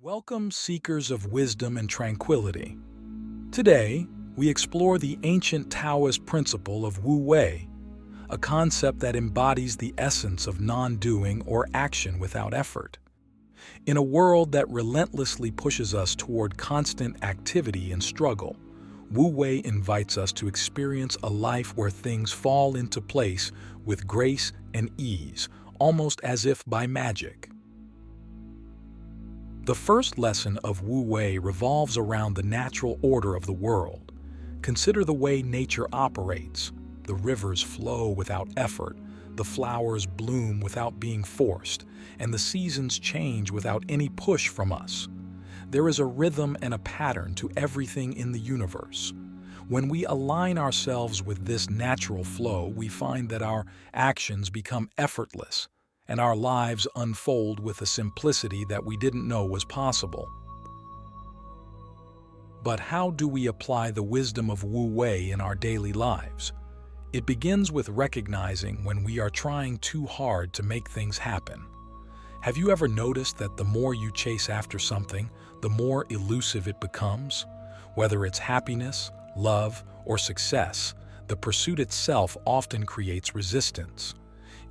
Welcome, seekers of wisdom and tranquility. Today, we explore the ancient Taoist principle of Wu Wei, a concept that embodies the essence of non-doing or action without effort. In a world that relentlessly pushes us toward constant activity and struggle, Wu Wei invites us to experience a life where things fall into place with grace and ease, almost as if by magic. The first lesson of Wu Wei revolves around the natural order of the world. Consider the way nature operates. The rivers flow without effort, the flowers bloom without being forced, and the seasons change without any push from us. There is a rhythm and a pattern to everything in the universe. When we align ourselves with this natural flow, we find that our actions become effortless, and our lives unfold with a simplicity that we didn't know was possible. But how do we apply the wisdom of Wu Wei in our daily lives? It begins with recognizing when we are trying too hard to make things happen. Have you ever noticed that the more you chase after something, the more elusive it becomes? Whether it's happiness, love, or success, the pursuit itself often creates resistance.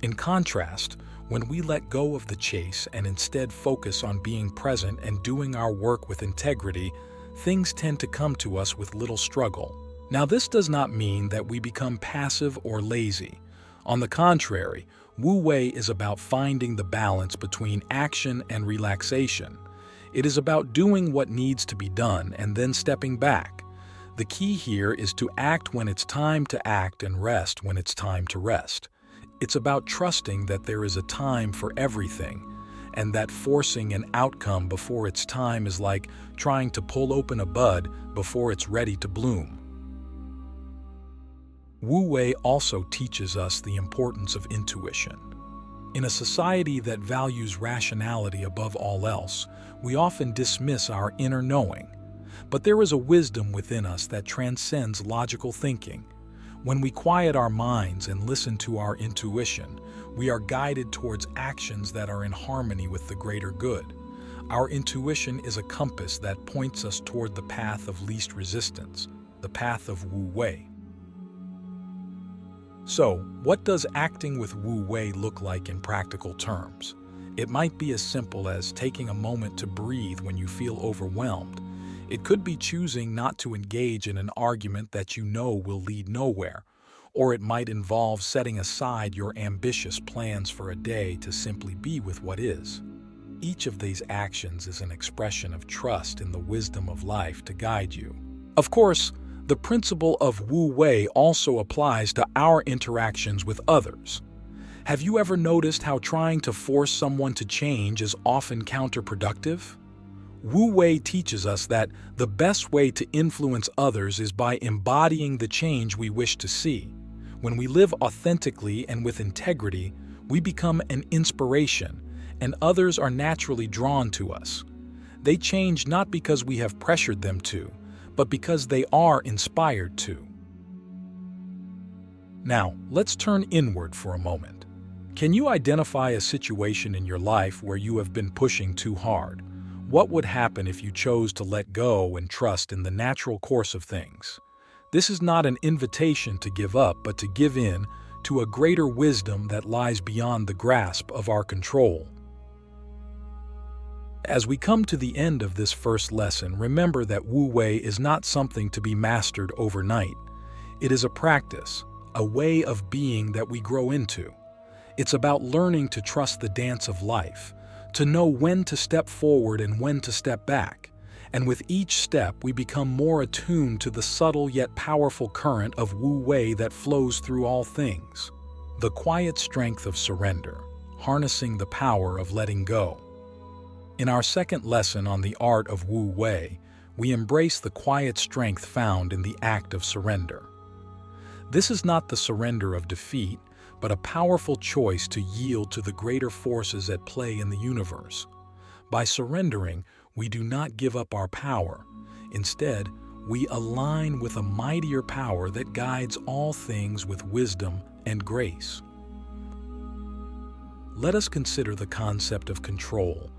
In contrast, when we let go of the chase and instead focus on being present and doing our work with integrity, things tend to come to us with little struggle. Now, this does not mean that we become passive or lazy. On the contrary, Wu Wei is about finding the balance between action and relaxation. It is about doing what needs to be done and then stepping back. The key here is to act when it's time to act and rest when it's time to rest. It's about trusting that there is a time for everything, and that forcing an outcome before its time is like trying to pull open a bud before it's ready to bloom. Wu Wei also teaches us the importance of intuition. In a society that values rationality above all else, we often dismiss our inner knowing. But there is a wisdom within us that transcends logical thinking. When we quiet our minds and listen to our intuition, we are guided towards actions that are in harmony with the greater good. Our intuition is a compass that points us toward the path of least resistance, the path of Wu Wei. So, what does acting with Wu Wei look like in practical terms? It might be as simple as taking a moment to breathe when you feel overwhelmed. It could be choosing not to engage in an argument that you know will lead nowhere, or it might involve setting aside your ambitious plans for a day to simply be with what is. Each of these actions is an expression of trust in the wisdom of life to guide you. Of course, the principle of Wu Wei also applies to our interactions with others. Have you ever noticed how trying to force someone to change is often counterproductive? Wu Wei teaches us that the best way to influence others is by embodying the change we wish to see. When we live authentically and with integrity, we become an inspiration, and others are naturally drawn to us. They change not because we have pressured them to, but because they are inspired to. Now, let's turn inward for a moment. Can you identify a situation in your life where you have been pushing too hard? What would happen if you chose to let go and trust in the natural course of things? This is not an invitation to give up, but to give in to a greater wisdom that lies beyond the grasp of our control. As we come to the end of this first lesson, remember that Wu Wei is not something to be mastered overnight. It is a practice, a way of being that we grow into. It's about learning to trust the dance of life, to know when to step forward and when to step back. And with each step, we become more attuned to the subtle yet powerful current of Wu Wei that flows through all things. The quiet strength of surrender, harnessing the power of letting go. In our second lesson on the art of Wu Wei, we embrace the quiet strength found in the act of surrender. This is not the surrender of defeat, but a powerful choice to yield to the greater forces at play in the universe. By surrendering, we do not give up our power. Instead, we align with a mightier power that guides all things with wisdom and grace. Let us consider the concept of control.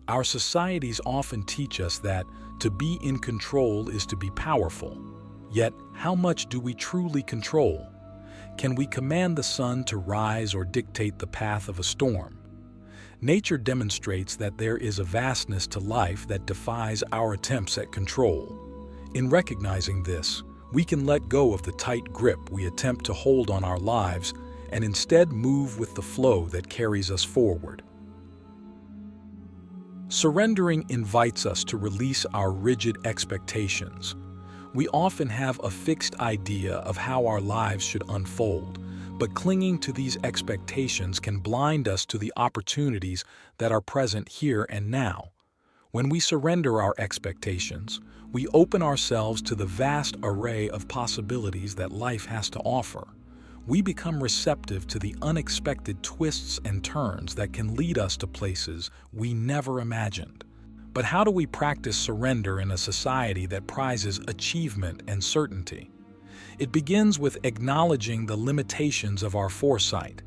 Our societies often teach us that to be in control is to be powerful. Yet, how much do we truly control? Can we command the sun to rise or dictate the path of a storm? Nature demonstrates that there is a vastness to life that defies our attempts at control. In recognizing this, we can let go of the tight grip we attempt to hold on our lives and instead move with the flow that carries us forward. Surrendering invites us to release our rigid expectations. We often have a fixed idea of how our lives should unfold, but clinging to these expectations can blind us to the opportunities that are present here and now. When we surrender our expectations, we open ourselves to the vast array of possibilities that life has to offer. We become receptive to the unexpected twists and turns that can lead us to places we never imagined. But how do we practice surrender in a society that prizes achievement and certainty? It begins with acknowledging the limitations of our foresight.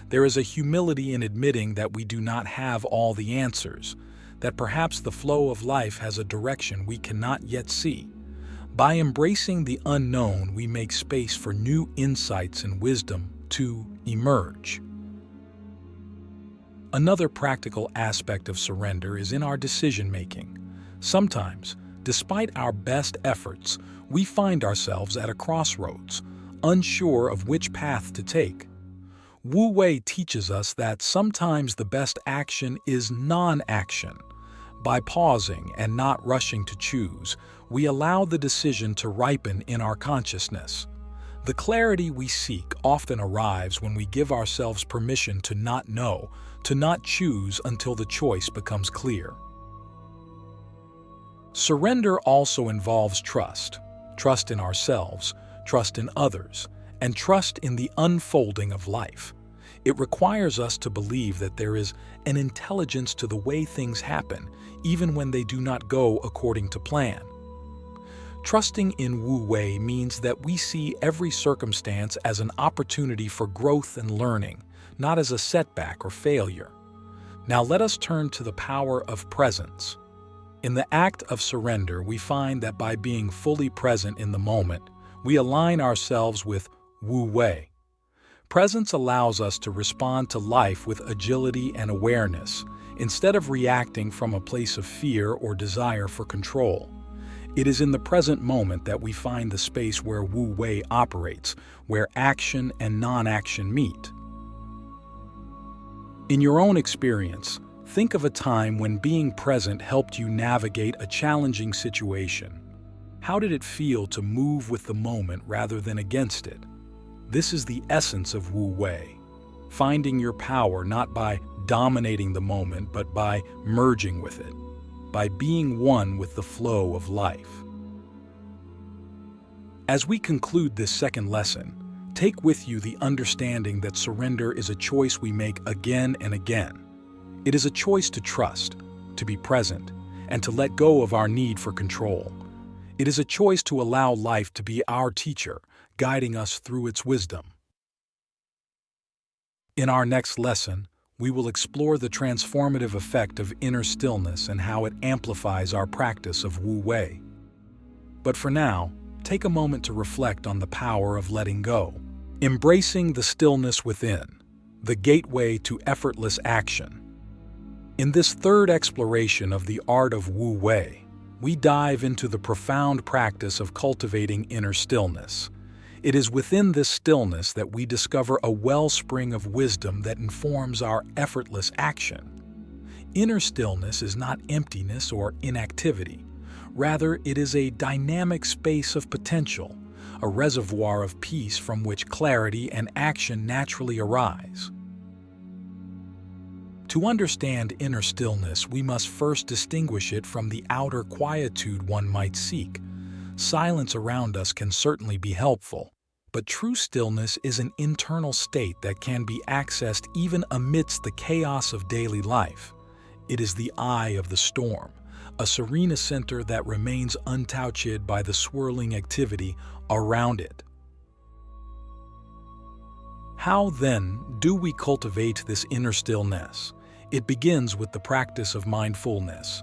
There is a humility in admitting that we do not have all the answers, that perhaps the flow of life has a direction we cannot yet see. By embracing the unknown, we make space for new insights and wisdom to emerge. Another practical aspect of surrender is in our decision-making. Sometimes, despite our best efforts, we find ourselves at a crossroads, unsure of which path to take. Wu Wei teaches us that sometimes the best action is non-action. By pausing and not rushing to choose, we allow the decision to ripen in our consciousness. The clarity we seek often arrives when we give ourselves permission to not know, to not choose until the choice becomes clear. Surrender also involves trust. Trust in ourselves, trust in others, and trust in the unfolding of life. It requires us to believe that there is an intelligence to the way things happen, even when they do not go according to plan. Trusting in Wu Wei means that we see every circumstance as an opportunity for growth and learning, not as a setback or failure. Now let us turn to the power of presence. In the act of surrender, we find that by being fully present in the moment, we align ourselves with Wu Wei. Presence allows us to respond to life with agility and awareness, instead of reacting from a place of fear or desire for control. It is in the present moment that we find the space where Wu Wei operates, where action and non-action meet. In your own experience, think of a time when being present helped you navigate a challenging situation. How did it feel to move with the moment rather than against it? This is the essence of Wu Wei, finding your power not by dominating the moment but by merging with it, by being one with the flow of life. As we conclude this second lesson, take with you the understanding that surrender is a choice we make again and again. It is a choice to trust, to be present, and to let go of our need for control. It is a choice to allow life to be our teacher, guiding us through its wisdom. In our next lesson, we will explore the transformative effect of inner stillness and how it amplifies our practice of Wu Wei. But for now, take a moment to reflect on the power of letting go, embracing the stillness within, the gateway to effortless action. In this third exploration of the art of Wu Wei, we dive into the profound practice of cultivating inner stillness. It is within this stillness that we discover a wellspring of wisdom that informs our effortless action. Inner stillness is not emptiness or inactivity. Rather, it is a dynamic space of potential, a reservoir of peace from which clarity and action naturally arise. To understand inner stillness, we must first distinguish it from the outer quietude one might seek. Silence around us can certainly be helpful, but true stillness is an internal state that can be accessed even amidst the chaos of daily life. It is the eye of the storm, a serene center that remains untouched by the swirling activity around it. How, then, do we cultivate this inner stillness? It begins with the practice of mindfulness.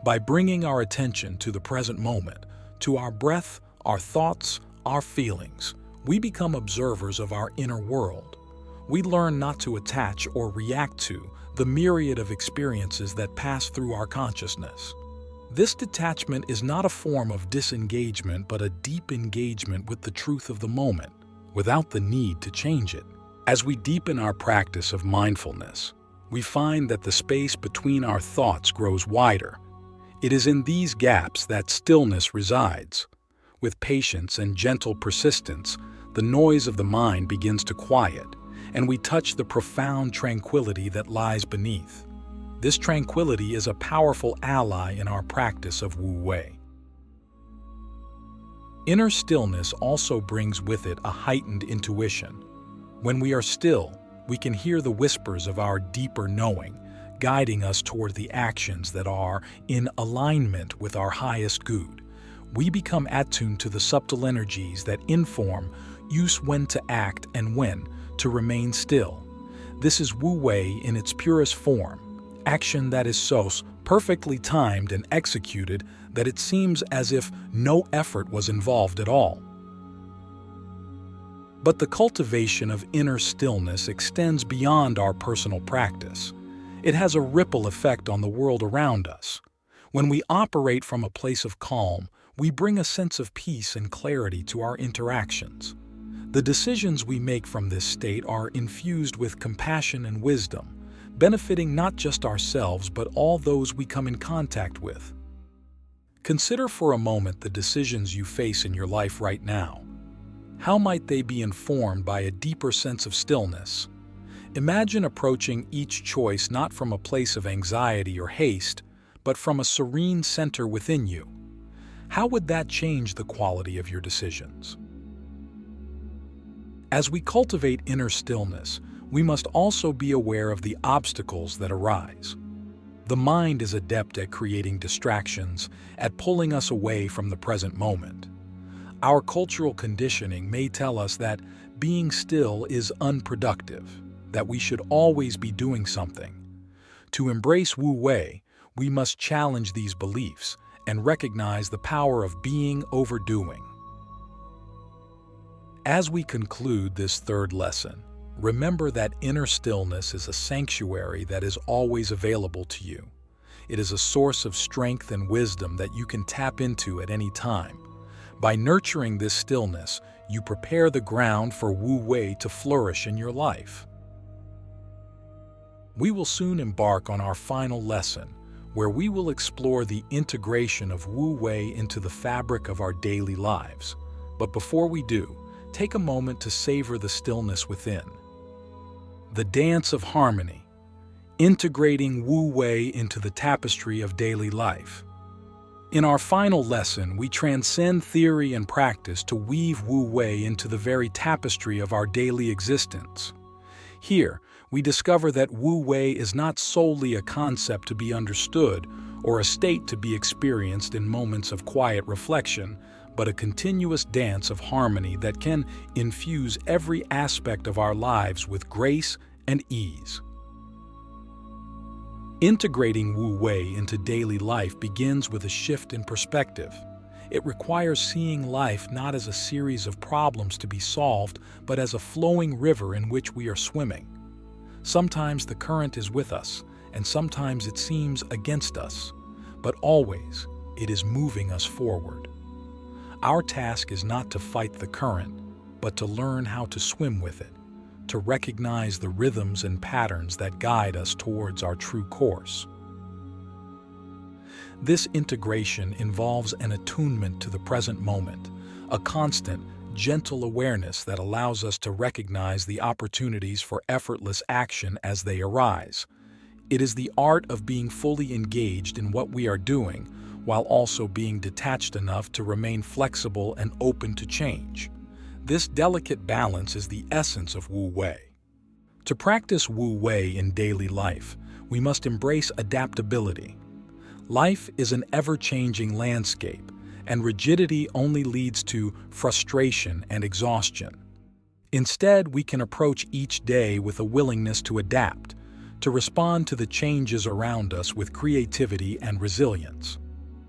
By bringing our attention to the present moment, to our breath, our thoughts, our feelings, we become observers of our inner world. We learn not to attach or react to the myriad of experiences that pass through our consciousness. This detachment is not a form of disengagement, but a deep engagement with the truth of the moment, without the need to change it. As we deepen our practice of mindfulness, we find that the space between our thoughts grows wider. It is in these gaps that stillness resides. With patience and gentle persistence, the noise of the mind begins to quiet, and we touch the profound tranquility that lies beneath. This tranquility is a powerful ally in our practice of Wu Wei. Inner stillness also brings with it a heightened intuition. When we are still, we can hear the whispers of our deeper knowing, guiding us toward the actions that are in alignment with our highest good. We become attuned to the subtle energies that inform us when to act and when to remain still. This is Wu Wei in its purest form, action that is so perfectly timed and executed that it seems as if no effort was involved at all. But the cultivation of inner stillness extends beyond our personal practice. It has a ripple effect on the world around us. When we operate from a place of calm, we bring a sense of peace and clarity to our interactions. The decisions we make from this state are infused with compassion and wisdom, benefiting not just ourselves but all those we come in contact with. Consider for a moment the decisions you face in your life right now. How might they be informed by a deeper sense of stillness? Imagine approaching each choice not from a place of anxiety or haste, but from a serene center within you. How would that change the quality of your decisions? As we cultivate inner stillness, we must also be aware of the obstacles that arise. The mind is adept at creating distractions, at pulling us away from the present moment. Our cultural conditioning may tell us that being still is unproductive, that we should always be doing something. To embrace Wu Wei, we must challenge these beliefs and recognize the power of being over doing. As we conclude this third lesson, remember that inner stillness is a sanctuary that is always available to you. It is a source of strength and wisdom that you can tap into at any time. By nurturing this stillness, you prepare the ground for Wu Wei to flourish in your life. We will soon embark on our final lesson, where we will explore the integration of Wu Wei into the fabric of our daily lives. But before we do, take a moment to savor the stillness within. The dance of harmony, integrating Wu Wei into the tapestry of daily life. In our final lesson, we transcend theory and practice to weave Wu Wei into the very tapestry of our daily existence. Here, we discover that Wu Wei is not solely a concept to be understood or a state to be experienced in moments of quiet reflection, but a continuous dance of harmony that can infuse every aspect of our lives with grace and ease. Integrating Wu Wei into daily life begins with a shift in perspective. It requires seeing life not as a series of problems to be solved, but as a flowing river in which we are swimming. Sometimes the current is with us, and sometimes it seems against us, but always it is moving us forward. Our task is not to fight the current, but to learn how to swim with it, to recognize the rhythms and patterns that guide us towards our true course. This integration involves an attunement to the present moment, a constant, gentle awareness that allows us to recognize the opportunities for effortless action as they arise. It is the art of being fully engaged in what we are doing, while also being detached enough to remain flexible and open to change. This delicate balance is the essence of Wu Wei. To practice Wu Wei in daily life, we must embrace adaptability. Life is an ever-changing landscape, and rigidity only leads to frustration and exhaustion. Instead, we can approach each day with a willingness to adapt, to respond to the changes around us with creativity and resilience.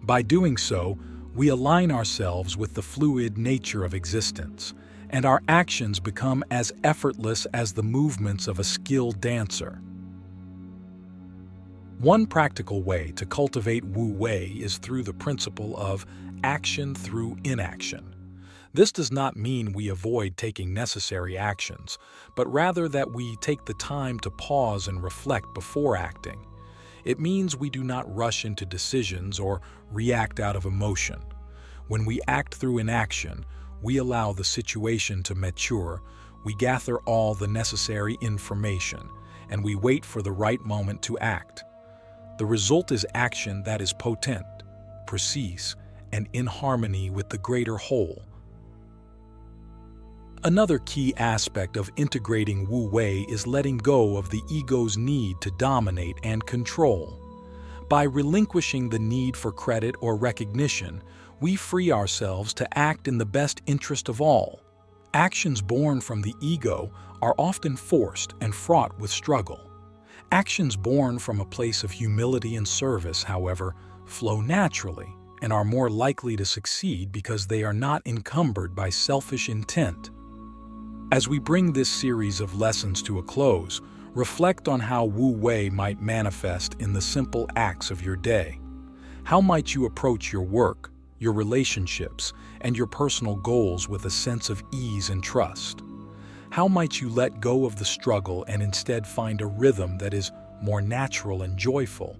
By doing so, we align ourselves with the fluid nature of existence, and our actions become as effortless as the movements of a skilled dancer. One practical way to cultivate Wu Wei is through the principle of action through inaction. This does not mean we avoid taking necessary actions, but rather that we take the time to pause and reflect before acting. It means we do not rush into decisions or react out of emotion. When we act through inaction, we allow the situation to mature, we gather all the necessary information, and we wait for the right moment to act. The result is action that is potent, precise, and in harmony with the greater whole. Another key aspect of integrating Wu Wei is letting go of the ego's need to dominate and control. By relinquishing the need for credit or recognition, we free ourselves to act in the best interest of all. Actions born from the ego are often forced and fraught with struggle. Actions born from a place of humility and service, however, flow naturally and are more likely to succeed because they are not encumbered by selfish intent. As we bring this series of lessons to a close, reflect on how Wu Wei might manifest in the simple acts of your day. How might you approach your work, your relationships, and your personal goals with a sense of ease and trust? How might you let go of the struggle and instead find a rhythm that is more natural and joyful?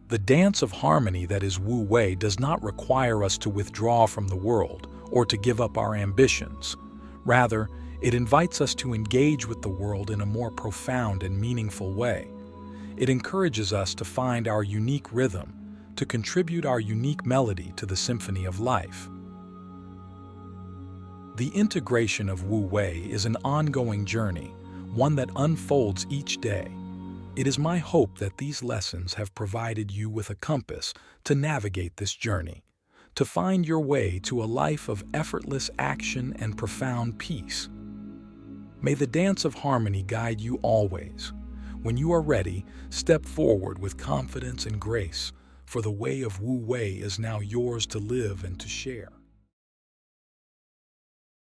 The dance of harmony that is Wu Wei does not require us to withdraw from the world or to give up our ambitions. Rather, it invites us to engage with the world in a more profound and meaningful way. It encourages us to find our unique rhythm, to contribute our unique melody to the symphony of life. The integration of Wu Wei is an ongoing journey, one that unfolds each day. It is my hope that these lessons have provided you with a compass to navigate this journey, to find your way to a life of effortless action and profound peace. May the dance of harmony guide you always. When you are ready, step forward with confidence and grace, for the way of Wu Wei is now yours to live and to share.